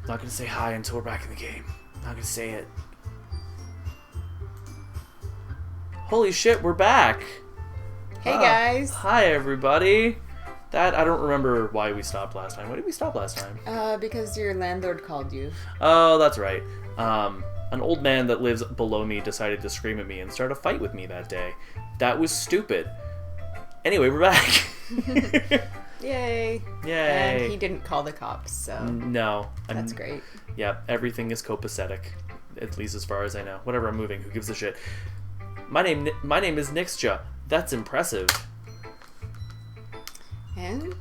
Not gonna say hi until we're back in the game. Not gonna say it. Holy shit, we're back! Hey guys! Hi everybody! I don't remember why we stopped last time. Why did we stop last time? Because your landlord called you. Oh, that's right. An old man that lives below me decided to scream at me and start a fight with me that day. That was stupid. Anyway, we're back. Yay. Yay. And he didn't call the cops, so... No. That's great. Yeah, everything is copacetic. At least as far as I know. Whatever, I'm moving. Who gives a shit? My name is Nixja. That's impressive. And?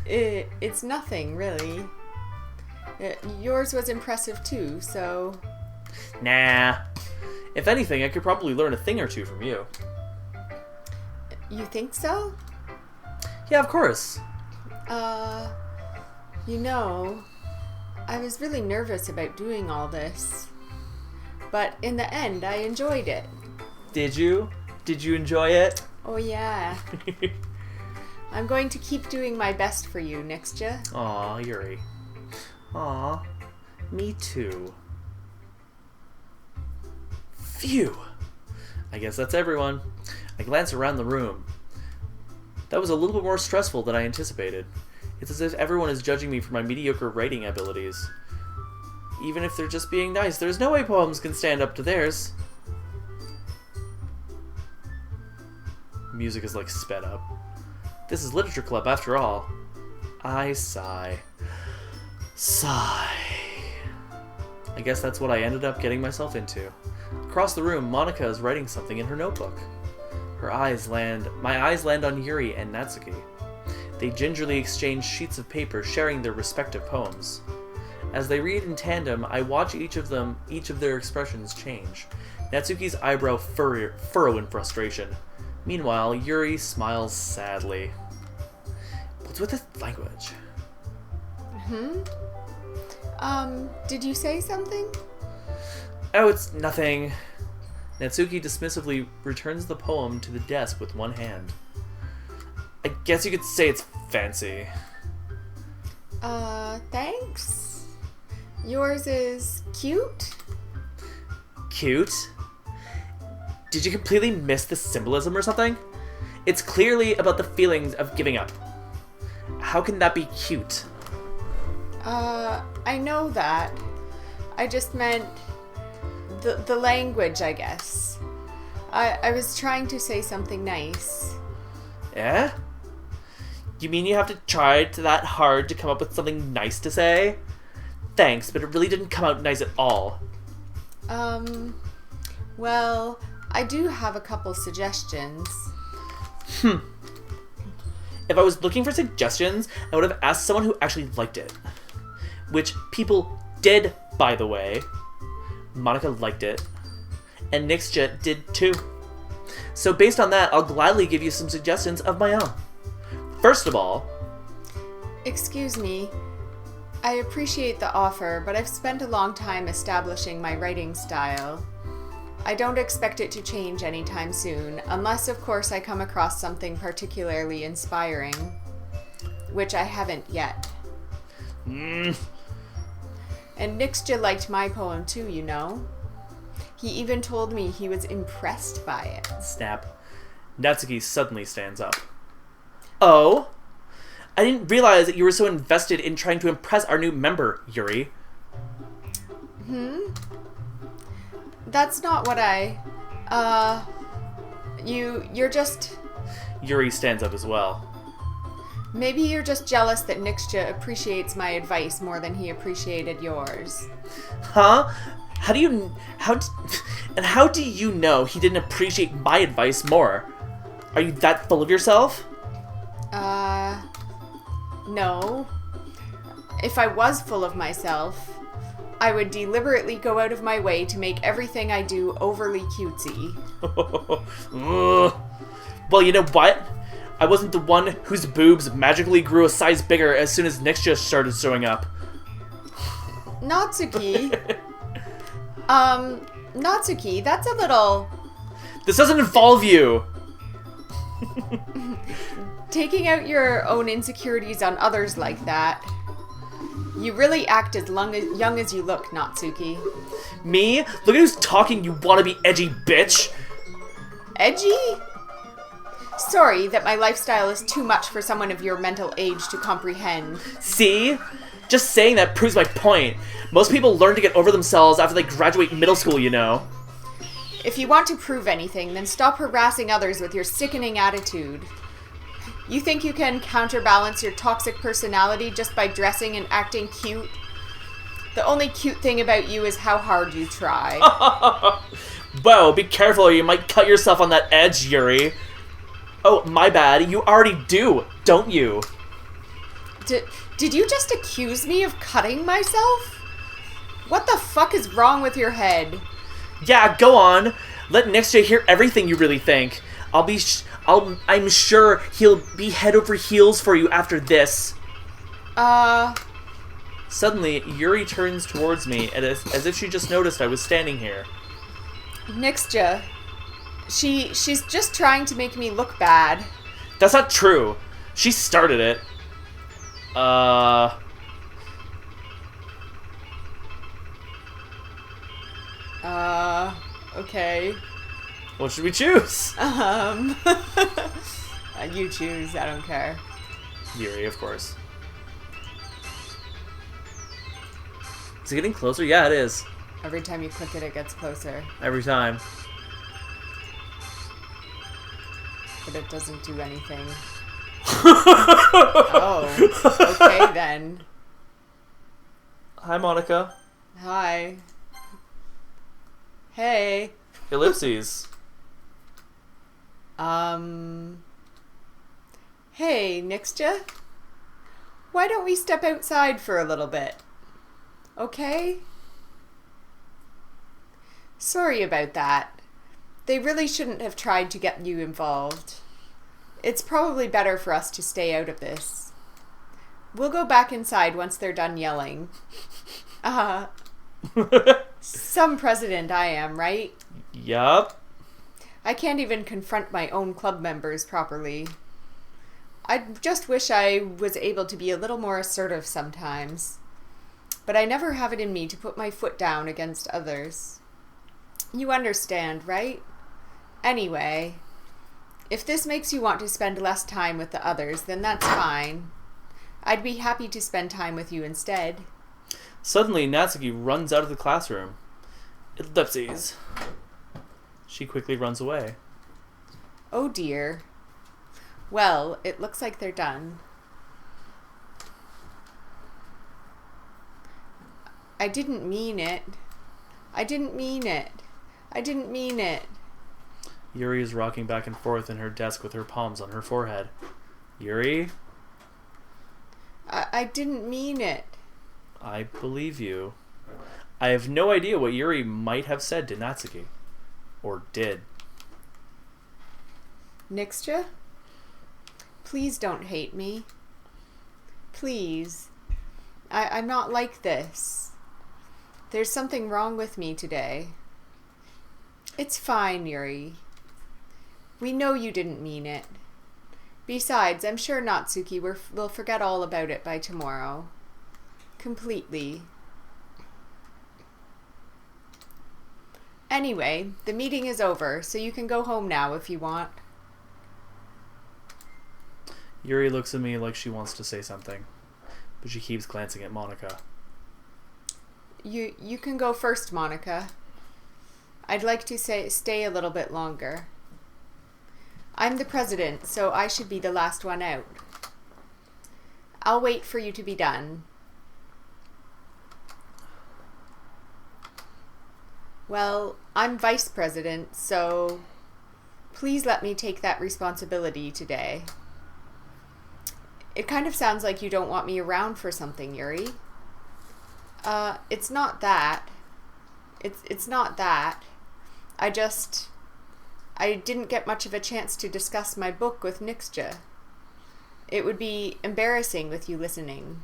It's nothing, really. Yours was impressive too, so... Nah. If anything, I could probably learn a thing or two from you. You think so? Yeah, of course. You know, I was really nervous about doing all this. But in the end, I enjoyed it. Did you? Did you enjoy it? Oh yeah. I'm going to keep doing my best for you, Nixja. Aw, Yuri. Aw, me too. Phew. I guess that's everyone. I glance around the room. That was a little bit more stressful than I anticipated. It's as if everyone is judging me for my mediocre writing abilities. Even if they're just being nice, there's no way poems can stand up to theirs. Music is like sped up. This is literature club after all. I sigh. Sigh. I guess that's what I ended up getting myself into. Across the room, Monica is writing something in her notebook. My eyes land on Yuri and Natsuki. They gingerly exchange sheets of paper, sharing their respective poems. As they read in tandem, I watch each of their expressions change. Natsuki's eyebrow furrow in frustration. Meanwhile, Yuri smiles sadly. What's with this language? Did you say something? Oh, it's nothing. Natsuki dismissively returns the poem to the desk with one hand. I guess you could say it's fancy. Thanks. Yours is cute? Cute? Did you completely miss the symbolism or something? It's clearly about the feelings of giving up. How can that be cute? I know that. I just meant the language, I guess. I was trying to say something nice. Eh? You mean you have to try that hard to come up with something nice to say? Thanks, but it really didn't come out nice at all. Well, I do have a couple suggestions. If I was looking for suggestions, I would have asked someone who actually liked it. Which people did, by the way. Monica liked it. And Nixja did too. So based on that, I'll gladly give you some suggestions of my own. First of all... Excuse me. I appreciate the offer, but I've spent a long time establishing my writing style. I don't expect it to change anytime soon, unless of course I come across something particularly inspiring. Which I haven't yet. And Nixja liked my poem too, you know. He even told me he was impressed by it. Snap. Natsuki suddenly stands up. Oh? I didn't realize that you were so invested in trying to impress our new member, Yuri. That's not what you're just... Yuri stands up as well. Maybe you're just jealous that Nixja appreciates my advice more than he appreciated yours. Huh? How do you know he didn't appreciate my advice more? Are you that full of yourself? No. If I was full of myself, I would deliberately go out of my way to make everything I do overly cutesy. Well, you know what? I wasn't the one whose boobs magically grew a size bigger as soon as Nixja started showing up. Natsuki? Natsuki, that's a little... This doesn't involve you! Taking out your own insecurities on others like that. You really act as young as you look, Natsuki. Me? Look at who's talking, you wannabe edgy bitch! Edgy? Sorry that my lifestyle is too much for someone of your mental age to comprehend. See? Just saying that proves my point. Most people learn to get over themselves after they graduate middle school, you know. If you want to prove anything, then stop harassing others with your sickening attitude. You think you can counterbalance your toxic personality just by dressing and acting cute? The only cute thing about you is how hard you try. Whoa, be careful or you might cut yourself on that edge, Yuri. Oh, my bad. You already do, don't you? Did you just accuse me of cutting myself? What the fuck is wrong with your head? Yeah, go on. Let Nixja hear everything you really think. I'm sure he'll be head over heels for you after this. Suddenly, Yuri turns towards me as if she just noticed I was standing here. Nixja. She's just trying to make me look bad. That's not true. She started it. Okay. What should we choose? You choose, I don't care. Yuri, of course. Is it getting closer? Yeah, it is. Every time you click it, it gets closer. Every time. But it doesn't do anything. Oh, okay then. Hi, Monica. Hi. Hey. Ellipses. Hey, Nixja. Why don't we step outside for a little bit? Okay? Sorry about that. They really shouldn't have tried to get you involved. It's probably better for us to stay out of this. We'll go back inside once they're done yelling. Some president I am, right? Yup. I can't even confront my own club members properly. I just wish I was able to be a little more assertive sometimes. But I never have it in me to put my foot down against others. You understand, right? Anyway, if this makes you want to spend less time with the others, then that's fine. I'd be happy to spend time with you instead. Suddenly, Natsuki runs out of the classroom. Ellipses. She quickly runs away. Oh dear. Well, it looks like they're done. I didn't mean it. I didn't mean it. I didn't mean it. Yuri is rocking back and forth in her desk with her palms on her forehead. Yuri? I didn't mean it. I believe you. I have no idea what Yuri might have said to Natsuki. Or did. Nixja? Please don't hate me. Please. I'm not like this. There's something wrong with me today. It's fine, Yuri. We know you didn't mean it. Besides, I'm sure Natsuki will forget all about it by tomorrow. Completely. Anyway, the meeting is over, so you can go home now if you want. Yuri looks at me like she wants to say something, but she keeps glancing at Monica. You can go first, Monica. I'd like to stay a little bit longer. I'm the president, so I should be the last one out. I'll wait for you to be done. Well, I'm vice president, so please let me take that responsibility today. It kind of sounds like you don't want me around for something, Yuri. It's not that. It's not that. I didn't get much of a chance to discuss my book with Nixja. It would be embarrassing with you listening.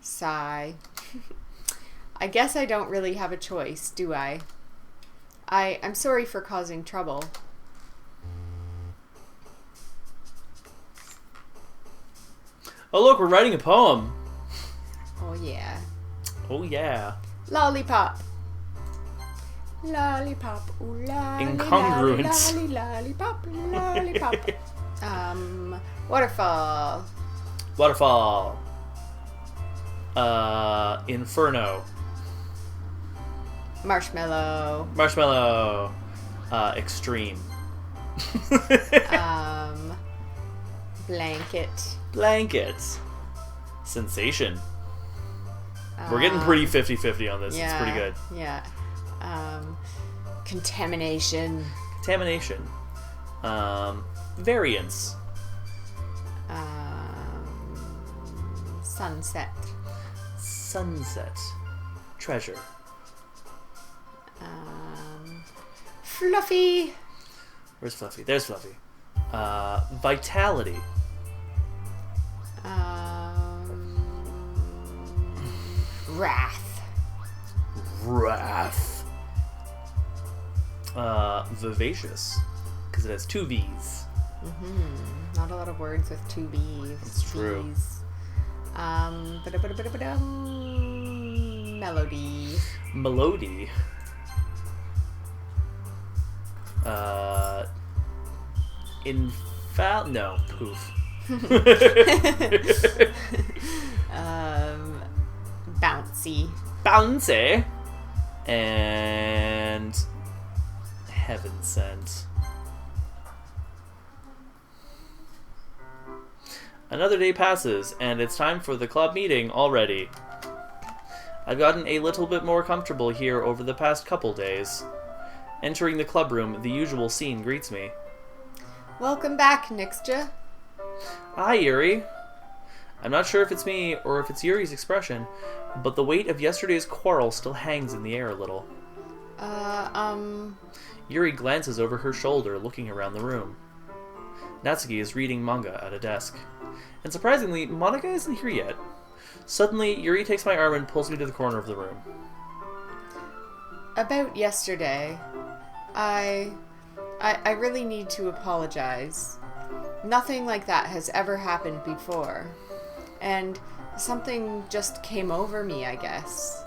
Sigh. I guess I don't really have a choice, do I? I'm sorry for causing trouble. Oh, look, we're writing a poem. Oh, yeah. Oh, yeah. Lollipop. Lollipop. Ooh, lolly, Incongruent. lolly, lollipop, lollipop. Waterfall. Waterfall. Inferno. Marshmallow. Marshmallow. Extreme. Blanket. Blanket. Sensation. We're getting pretty 50-50 on this. Yeah, It's pretty good. Yeah. Contamination. Contamination. Variance. Sunset. Sunset. Treasure. Fluffy. Where's Fluffy? There's Fluffy. Vitality. Wrath. Wrath. Vivacious. Because it has 2 V's. Not a lot of words with 2 B's. It's true. B's. Melody. Melody. No. Poof. Bouncy. Bouncy. And heaven sent. Another day passes, and it's time for the club meeting already. I've gotten a little bit more comfortable here over the past couple days. Entering the club room, the usual scene greets me. Welcome back, Nixja. Hi, Yuri. I'm not sure if it's me or if it's Yuri's expression, but the weight of yesterday's quarrel still hangs in the air a little. Yuri glances over her shoulder, looking around the room. Natsuki is reading manga at a desk. And surprisingly, Monica isn't here yet. Suddenly, Yuri takes my arm and pulls me to the corner of the room. About yesterday, I really need to apologize. Nothing like that has ever happened before. And something just came over me, I guess.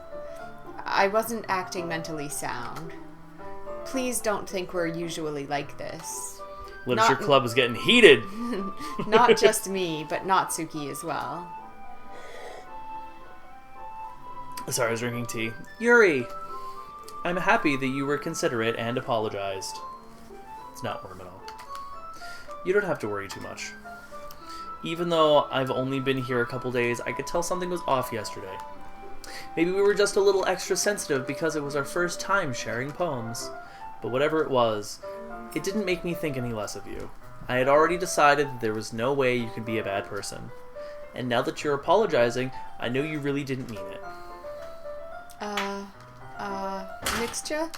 I wasn't acting mentally sound. Please don't think we're usually like this. Literature club is getting heated. Not just me, but Natsuki as well. Sorry, I was drinking tea. Yuri, I'm happy that you were considerate and apologized. It's not warm at all. You don't have to worry too much. Even though I've only been here a couple days, I could tell something was off yesterday. Maybe we were just a little extra sensitive because it was our first time sharing poems. But whatever it was, it didn't make me think any less of you. I had already decided that there was no way you could be a bad person. And now that you're apologizing, I know you really didn't mean it. Mixture?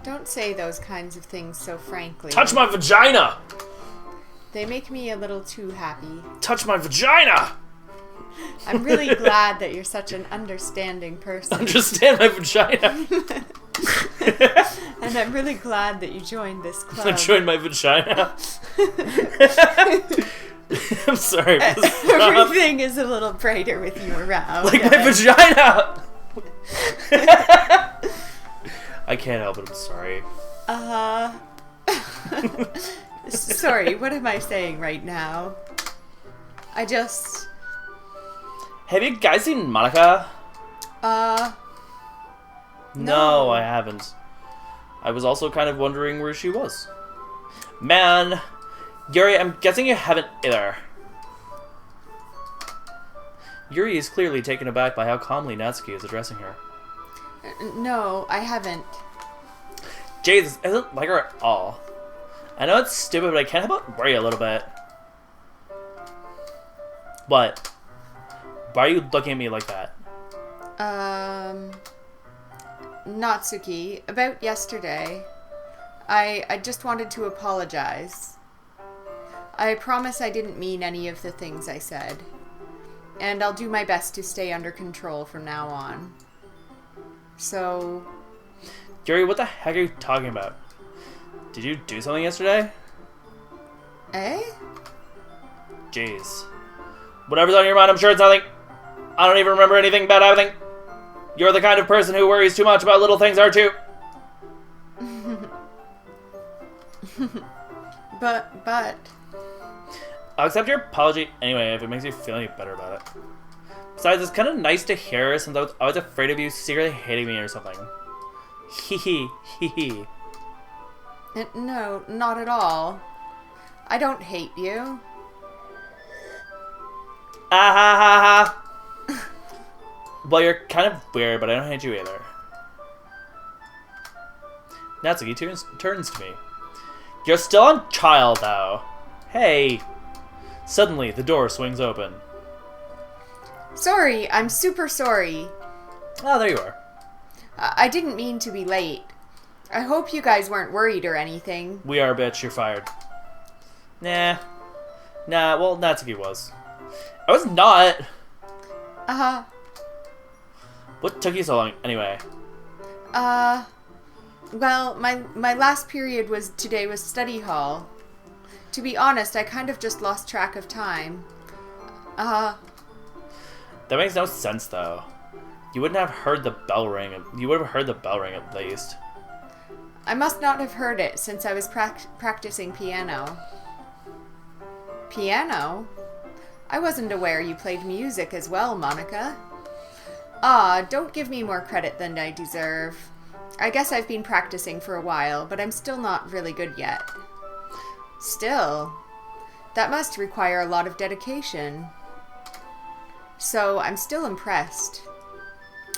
Don't say those kinds of things so frankly. Touch my vagina! They make me a little too happy. Touch my vagina! I'm really glad that you're such an understanding person. Understand my vagina! And I'm really glad that you joined this club. I joined my vagina. I'm sorry. Everything is a little brighter with you around. Like my vagina! I can't help it, I'm sorry. Sorry, what am I saying right now? Have you guys seen Monica? No, I haven't. I was also kind of wondering where she was. Man, Yuri, I'm guessing you haven't either. Yuri is clearly taken aback by how calmly Natsuki is addressing her. No, I haven't. Jesus, I don't like her at all. I know it's stupid, but I can't help but worry a little bit. What? Why are you looking at me like that? Natsuki, about yesterday, I just wanted to apologize. I promise I didn't mean any of the things I said. And I'll do my best to stay under control from now on. So... Yuri, what the heck are you talking about? Did you do something yesterday? Eh? Jeez. Whatever's on your mind, I'm sure it's nothing. I don't even remember anything bad happening. You're the kind of person who worries too much about little things, aren't you? But... I'll accept your apology anyway if it makes you feel any better about it. Besides, it's kind of nice to hear since I was afraid of you secretly hating me or something. Hee hee hee hee. No, not at all. I don't hate you. Ah ha ha ha. Well, you're kind of weird, but I don't hate you either. Natsuki turns to me. You're still on trial, though. Hey. Suddenly, the door swings open. Sorry, I'm super sorry. Oh, there you are. I didn't mean to be late. I hope you guys weren't worried or anything. We are, bitch. You're fired. Nah. Well, Natsuki was. I was not. Uh-huh. What took you so long, anyway? Well, my last period today was study hall. To be honest, I kind of just lost track of time. That makes no sense, though. You wouldn't have heard the bell ring. You would have heard the bell ring at least. I must not have heard it since I was practicing piano. Piano? I wasn't aware you played music as well, Monica. Don't give me more credit than I deserve. I guess I've been practicing for a while, but I'm still not really good yet. Still, that must require a lot of dedication. So, I'm still impressed.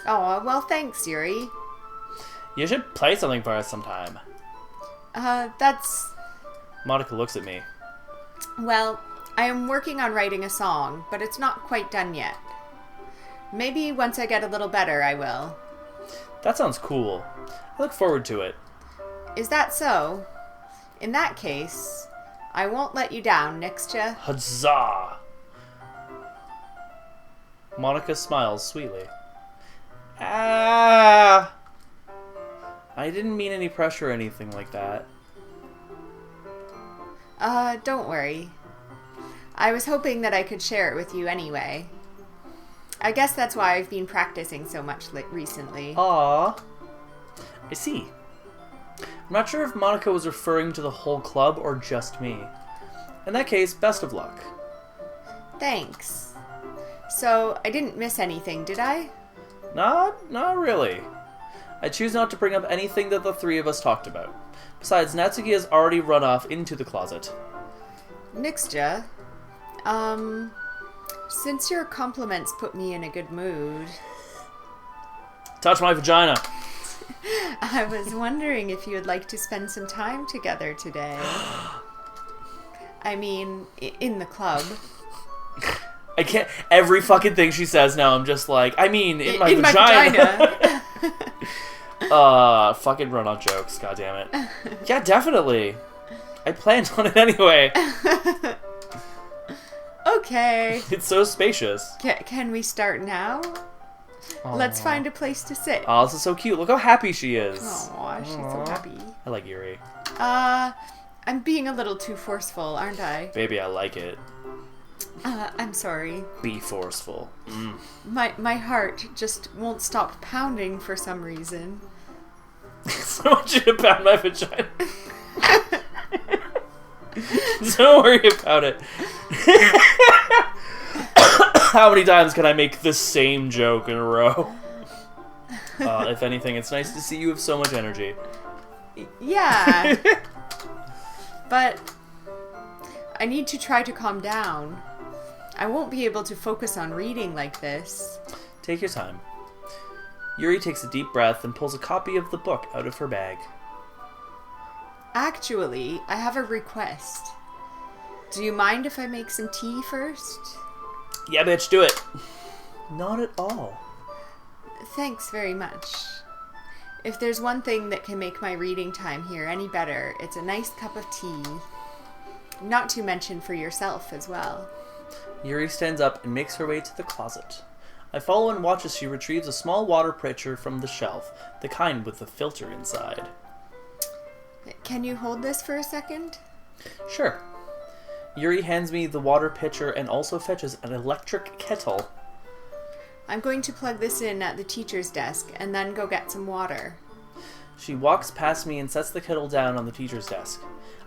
Oh, well, thanks, Yuri. You should play something for us sometime. That's... Monica looks at me. Well, I am working on writing a song, but it's not quite done yet. Maybe once I get a little better, I will. That sounds cool. I look forward to it. Is that so? In that case, I won't let you down, Nixja. Huzzah! Monica smiles sweetly. Ah! I didn't mean any pressure or anything like that. Don't worry. I was hoping that I could share it with you anyway. I guess that's why I've been practicing so much recently. Aww. I see. I'm not sure if Monica was referring to the whole club or just me. In that case, best of luck. Thanks. So, I didn't miss anything, did I? Not really. I choose not to bring up anything that the three of us talked about. Besides, Natsuki has already run off into the closet. Nixja, since your compliments put me in a good mood... Touch my vagina. I was wondering if you would like to spend some time together today. I mean, in the club. I can't... Every fucking thing she says now, I'm just like, I mean, in my vagina. Fucking run-on jokes, goddammit. Yeah, definitely. I planned on it anyway. Okay. It's so spacious. Can we start now? Aww. Let's find a place to sit. Oh, this is so cute. Look how happy she is. Aw, she's so happy. I like Yuri. I'm being a little too forceful, aren't I? Baby, I like it. I'm sorry. Be forceful. My heart just won't stop pounding for some reason. So I want you to pound my vagina. Don't worry about it. How many times can I make the same joke in a row? If anything, it's nice to see you have so much energy. Yeah. But I need to try to calm down. I won't be able to focus on reading like this. Take your time. Yuri takes a deep breath and pulls a copy of the book out of her bag. Actually, I have a request. Do you mind if I make some tea first? Yeah, bitch, do it. Not at all. Thanks very much. If there's one thing that can make my reading time here any better, it's a nice cup of tea. Not to mention for yourself as well. Yuri stands up and makes her way to the closet. I follow and watch as she retrieves a small water pitcher from the shelf, the kind with the filter inside. Can you hold this for a second? Sure. Yuri hands me the water pitcher and also fetches an electric kettle. I'm going to plug this in at the teacher's desk and then go get some water. She walks past me and sets the kettle down on the teacher's desk.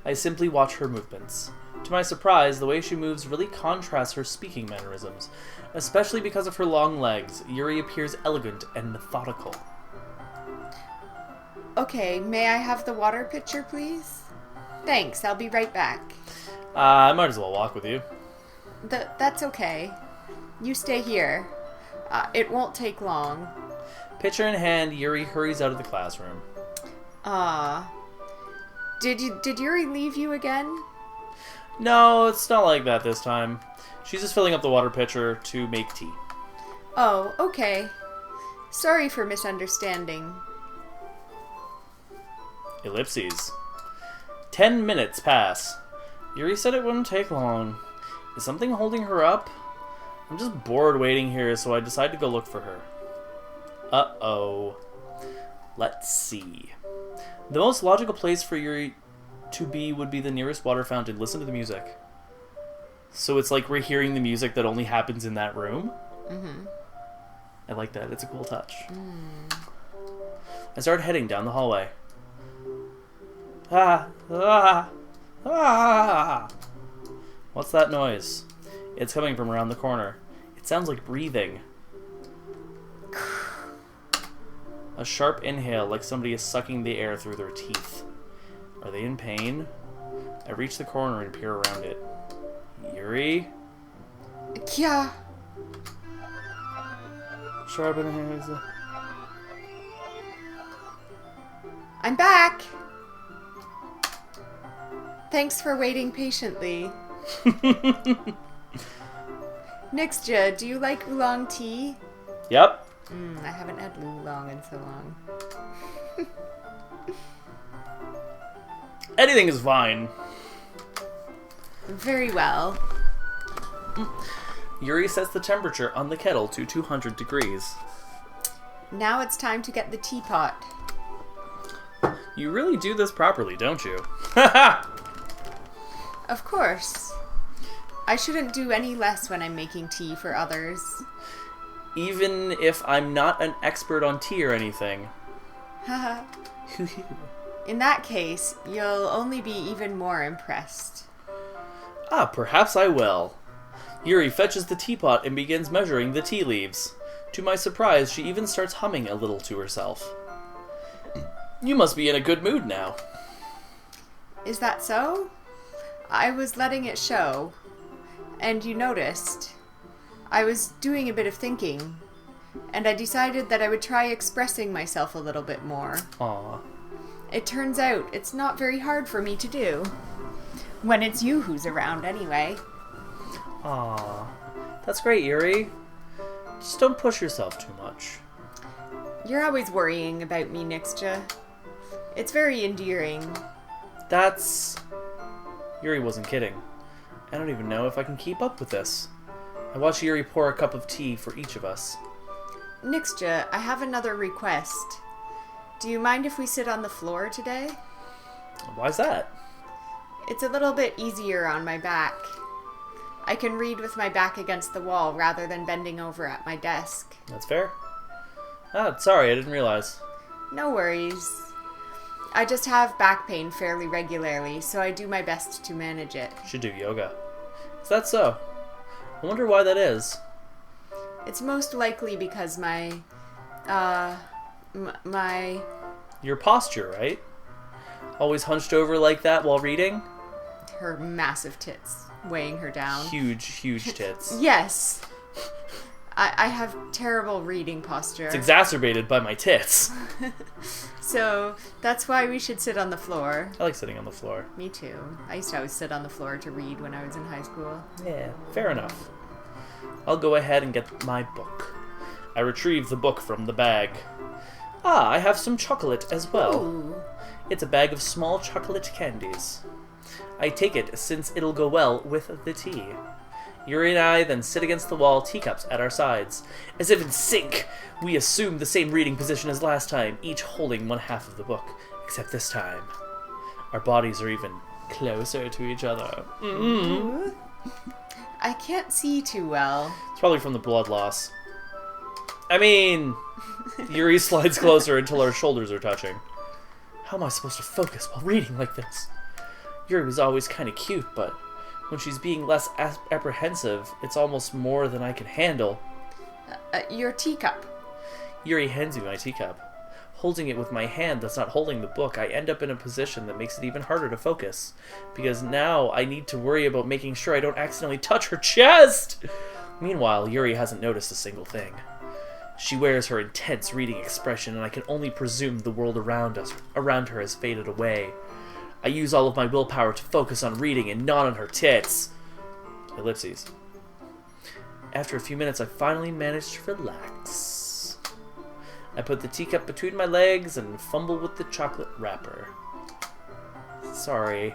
I simply watch her movements. To my surprise, the way she moves really contrasts her speaking mannerisms. Especially because of her long legs, Yuri appears elegant and methodical. Okay, may I have the water pitcher, please? Thanks, I'll be right back. I might as well walk with you. That's okay. You stay here. It won't take long. Pitcher in hand, Yuri hurries out of the classroom. Did Yuri leave you again? No, it's not like that this time. She's just filling up the water pitcher to make tea. Oh, okay. Sorry for misunderstanding. Ellipses. 10 minutes pass. Yuri said it wouldn't take long. Is something holding her up? I'm just bored waiting here, so I decide to go look for her. Uh-oh. Let's see. The most logical place for Yuri to be would be the nearest water fountain. Listen to the music. So it's like we're hearing the music that only happens in that room? Mm-hmm. I like that. It's a cool touch. I start heading down the hallway. What's that noise? It's coming from around the corner. It sounds like breathing. A sharp inhale, like somebody is sucking the air through their teeth. Are they in pain? I reach the corner and peer around it. Yuri? Yeah. Sharp inhale. I'm back. Thanks for waiting patiently. Nixja, do you like oolong tea? Yep. I haven't had oolong in so long. Anything is fine. Very well. Yuri sets the temperature on the kettle to 200 degrees. Now it's time to get the teapot. You really do this properly, don't you? Of course. I shouldn't do any less when I'm making tea for others. Even if I'm not an expert on tea or anything. Haha. In that case, you'll only be even more impressed. Perhaps I will. Yuri fetches the teapot and begins measuring the tea leaves. To my surprise, she even starts humming a little to herself. You must be in a good mood now. Is that so? I was letting it show. And you noticed. I was doing a bit of thinking. And I decided that I would try expressing myself a little bit more. Aw. It turns out it's not very hard for me to do. When it's you who's around, anyway. Aw. That's great, Yuri. Just don't push yourself too much. You're always worrying about me, Nixja. It's very endearing. That's... Yuri wasn't kidding. I don't even know if I can keep up with this. I watch Yuri pour a cup of tea for each of us. Nixja, I have another request. Do you mind if we sit on the floor today? Why's that? It's a little bit easier on my back. I can read with my back against the wall rather than bending over at my desk. That's fair. Sorry, I didn't realize. No worries. I just have back pain fairly regularly, so I do my best to manage it. Should do yoga. Is that so? I wonder why that is. It's most likely because my Your posture, right? Always hunched over like that while reading? her massive tits weighing her down. Huge tits. Yes. I have terrible reading posture. It's exacerbated by my tits. So that's why we should sit on the floor. I like sitting on the floor. Me too. I used to always sit on the floor to read when I was in high school. Yeah, fair enough. I'll go ahead and get my book. I retrieve the book from the bag. I have some chocolate as well. Ooh. It's a bag of small chocolate candies. I take it since it'll go well with the tea. Yuri and I then sit against the wall, teacups at our sides. As if in sync, we assume the same reading position as last time, each holding one half of the book. Except this time, our bodies are even closer to each other. Mm-hmm. I can't see too well. It's probably from the blood loss. I mean, Yuri slides closer until our shoulders are touching. How am I supposed to focus while reading like this? Yuri was always kind of cute, but when she's being less apprehensive, it's almost more than I can handle. Your teacup. Yuri hands me my teacup. Holding it with my hand that's not holding the book, I end up in a position that makes it even harder to focus. Because now I need to worry about making sure I don't accidentally touch her chest! Meanwhile, Yuri hasn't noticed a single thing. She wears her intense reading expression, and I can only presume the world around her has faded away. I use all of my willpower to focus on reading and not on her tits. Ellipses. After a few minutes, I finally managed to relax. I put the teacup between my legs and fumble with the chocolate wrapper. Sorry.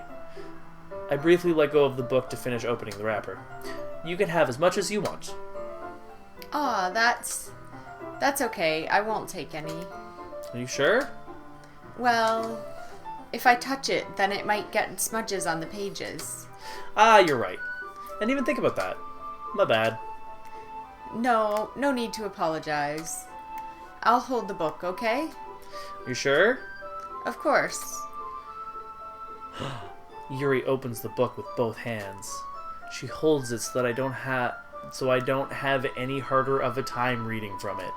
I briefly let go of the book to finish opening the wrapper. You can have as much as you want. Aw, that's okay. I won't take any. Are you sure? Well, if I touch it, then it might get smudges on the pages. Ah, you're right. I didn't even think about that. My bad. No need to apologize. I'll hold the book, okay? You sure? Of course. Yuri opens the book with both hands. She holds it so that I don't have any harder of a time reading from it.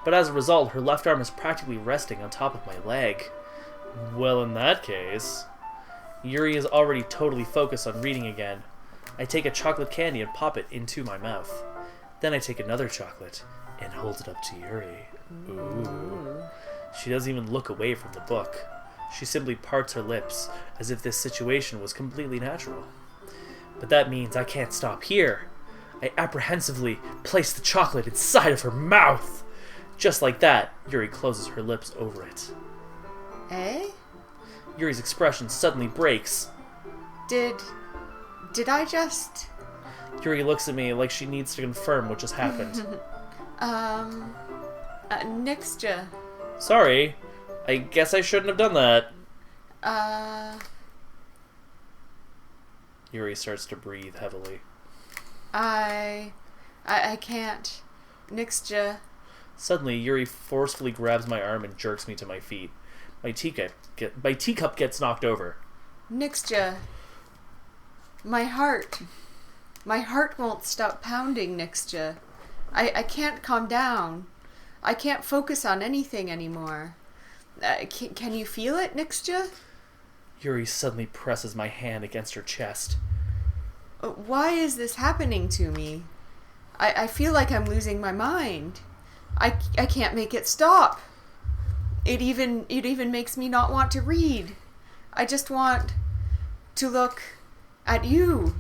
But as a result, her left arm is practically resting on top of my leg. Well, in that case, Yuri is already totally focused on reading again. I take a chocolate candy and pop it into my mouth. Then I take another chocolate and hold it up to Yuri. Ooh. She doesn't even look away from the book. She simply parts her lips as if this situation was completely natural. But that means I can't stop here. I apprehensively place the chocolate inside of her mouth. Just like that, Yuri closes her lips over it. Eh? Yuri's expression suddenly breaks. Did I just... Yuri looks at me like she needs to confirm what just happened. Nixja. Sorry. I guess I shouldn't have done that. Yuri starts to breathe heavily. I can't. Nixja. Suddenly, Yuri forcefully grabs my arm and jerks me to my feet. My teacup gets knocked over. Nixja. My heart won't stop pounding, Nixja. I can't calm down. I can't focus on anything anymore. Can you feel it, Nixja? Yuri suddenly presses my hand against her chest. Why is this happening to me? I feel like I'm losing my mind. I can't make it stop. It even makes me not want to read. I just want to look at you.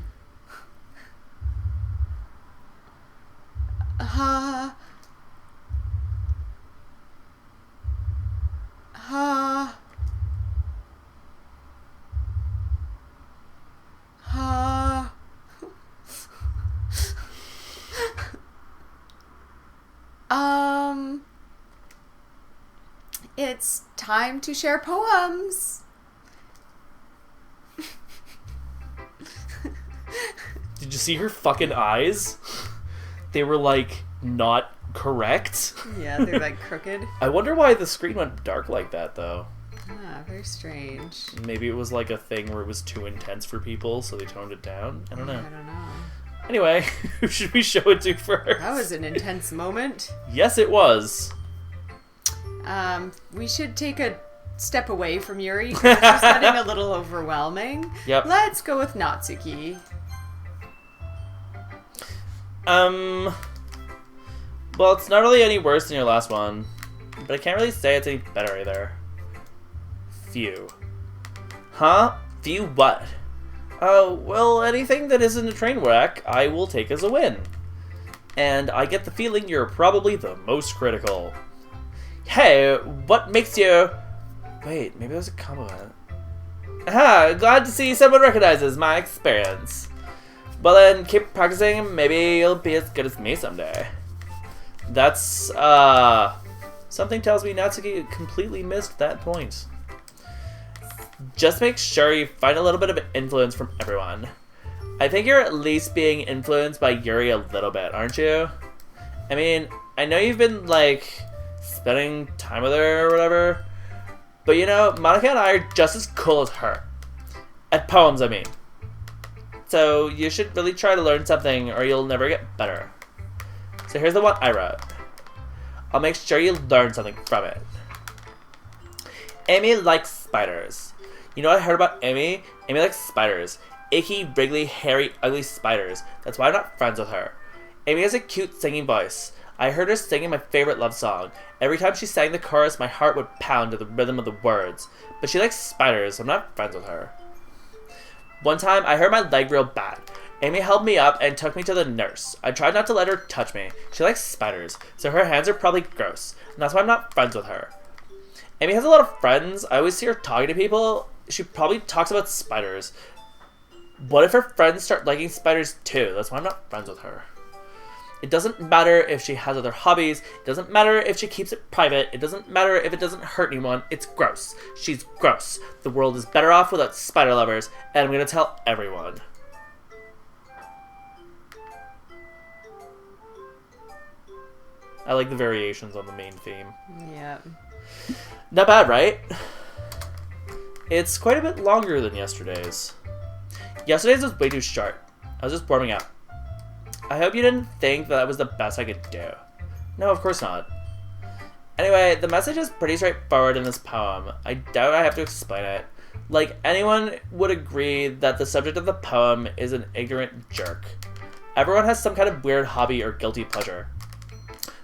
It's time to share poems. Did you see her fucking eyes? They were like not correct. Yeah, they're like crooked. I wonder why the screen went dark like that though. Ah, very strange. Maybe it was like a thing where it was too intense for people, so they toned it down. I don't know. I don't know. Anyway, who should we show it to first? That was an intense moment. Yes, it was. We should take a step away from Yuri. It's just getting a little overwhelming. Yep. Let's go with Natsuki. Well, it's not really any worse than your last one, but I can't really say it's any better either. Phew. Huh? Phew what? Well, anything that isn't a train wreck, I will take as a win. And I get the feeling you're probably the most critical. Hey, what makes you... Wait, maybe that was a compliment. Aha, glad to see someone recognizes my experience. Well then, keep practicing, maybe you'll be as good as me someday. That's, something tells me Natsuki completely missed that point. Just make sure you find a little bit of influence from everyone. I think you're at least being influenced by Yuri a little bit, aren't you? I mean, I know you've been, like, spending time with her or whatever, but you know, Monica and I are just as cool as her. At poems, I mean. So you should really try to learn something or you'll never get better. So here's the one I wrote. I'll make sure you learn something from it. Amy likes spiders. You know what I heard about Amy? Amy likes spiders. Icky, wriggly, hairy, ugly spiders. That's why I'm not friends with her. Amy has a cute singing voice. I heard her singing my favorite love song. Every time she sang the chorus, my heart would pound to the rhythm of the words. But she likes spiders, so I'm not friends with her. One time, I hurt my leg real bad. Amy held me up and took me to the nurse. I tried not to let her touch me. She likes spiders, so her hands are probably gross. And that's why I'm not friends with her. Amy has a lot of friends. I always see her talking to people. She probably talks about spiders. What if her friends start liking spiders too? That's why I'm not friends with her. It doesn't matter if she has other hobbies. It doesn't matter if she keeps it private. It doesn't matter if it doesn't hurt anyone. It's gross. She's gross. The world is better off without spider lovers, and I'm gonna tell everyone. I like the variations on the main theme. Yeah. Not bad, right? It's quite a bit longer than yesterday's. Yesterday's was way too short. I was just warming up. I hope you didn't think that was the best I could do. No, of course not. Anyway, the message is pretty straightforward in this poem. I doubt I have to explain it. Like, anyone would agree that the subject of the poem is an ignorant jerk. Everyone has some kind of weird hobby or guilty pleasure.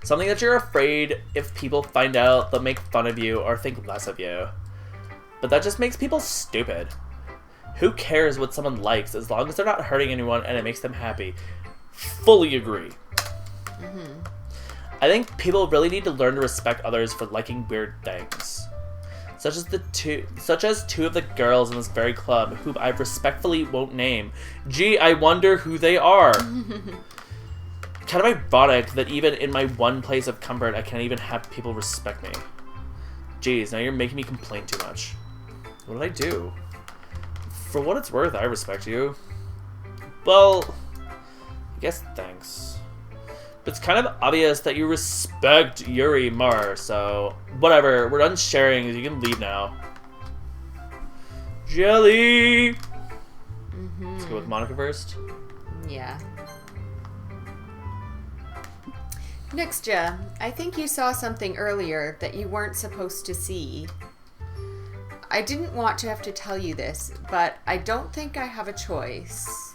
Something that you're afraid if people find out, they'll make fun of you or think less of you. But that just makes people stupid. Who cares what someone likes as long as they're not hurting anyone and it makes them happy? Fully agree. Mm-hmm. I think people really need to learn to respect others for liking weird things. Such as two of the girls in this very club, whom I respectfully won't name. Gee, I wonder who they are. Kind of ironic that even in my one place of comfort, I can't even have people respect me. Jeez, now you're making me complain too much. What did I do? For what it's worth, I respect you. Well, I guess thanks. But it's kind of obvious that you respect Yuri more, so whatever. We're done sharing. You can leave now. Jelly! Mm-hmm. Let's go with Monica first. Yeah. Nixja, I think you saw something earlier that you weren't supposed to see. I didn't want to have to tell you this, but I don't think I have a choice.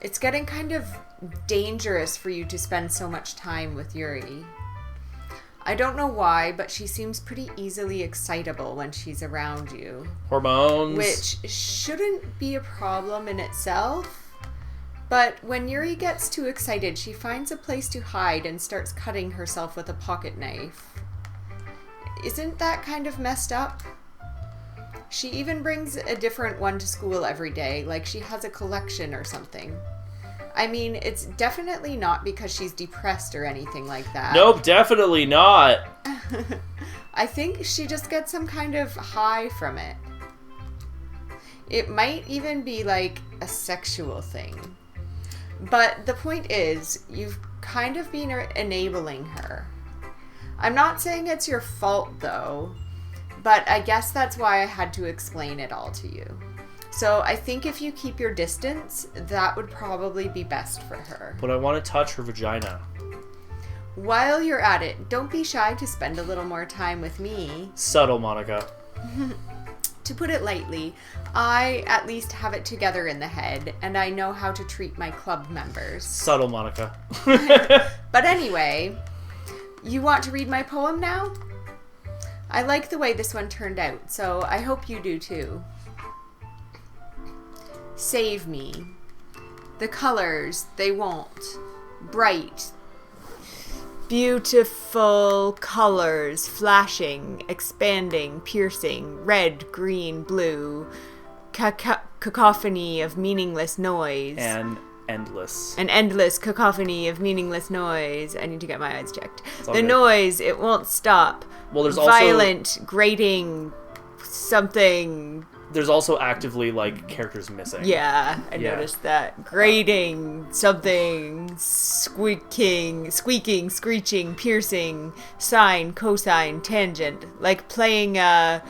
It's getting kind of dangerous for you to spend so much time with Yuri. I don't know why, but she seems pretty easily excitable when she's around you. Hormones. Which shouldn't be a problem in itself. But when Yuri gets too excited, she finds a place to hide and starts cutting herself with a pocket knife. Isn't that kind of messed up? She even brings a different one to school every day, like she has a collection or something. I mean, it's definitely not because she's depressed or anything like that. Nope, definitely not. I think she just gets some kind of high from it. It might even be like a sexual thing. But the point is, you've kind of been enabling her. I'm not saying it's your fault, though, but I guess that's why I had to explain it all to you. So I think if you keep your distance, that would probably be best for her. But I want to touch her vagina. While you're at it, don't be shy to spend a little more time with me. Subtle, Monica. To put it lightly, I at least have it together in the head, and I know how to treat my club members. Subtle, Monica. But anyway, you want to read my poem now? I like the way this one turned out, so I hope you do too. Save me. The colors, they won't. Bright, beautiful colors, flashing, expanding, piercing, red, green, blue, cacophony of meaningless noise. And endless. An endless cacophony of meaningless noise. I need to get my eyes checked. The good. Noise, it won't stop. Well, there's violent, grating, something, there's also actively, like, characters missing. Yeah, I Yeah. noticed that. Grating, something, squeaking, screeching, piercing, sine, cosine, tangent. Like playing a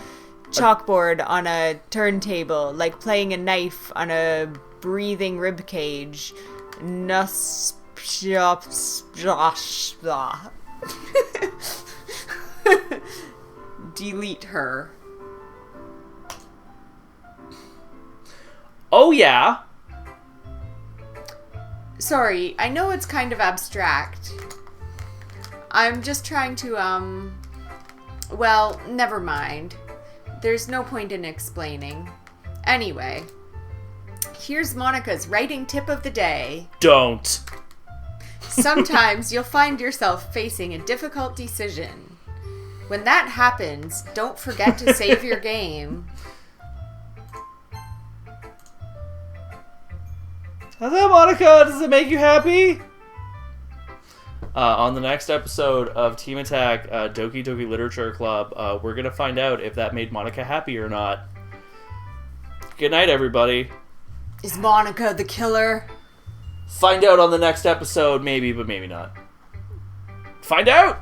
chalkboard on a turntable. Like playing a knife on a breathing rib cage. Delete her. Oh, yeah. Sorry, I know it's kind of abstract. I'm just trying to, well, never mind. There's no point in explaining. Anyway, here's Monica's writing tip of the day. Don't. Sometimes you'll find yourself facing a difficult decision. When that happens, don't forget to save your game. How's that, Monica? Does it make you happy? On the next episode of Team Attack, Doki Doki Literature Club, we're going to find out if that made Monica happy or not. Good night, everybody. Is Monica the killer? Find out on the next episode, maybe, but maybe not. Find out!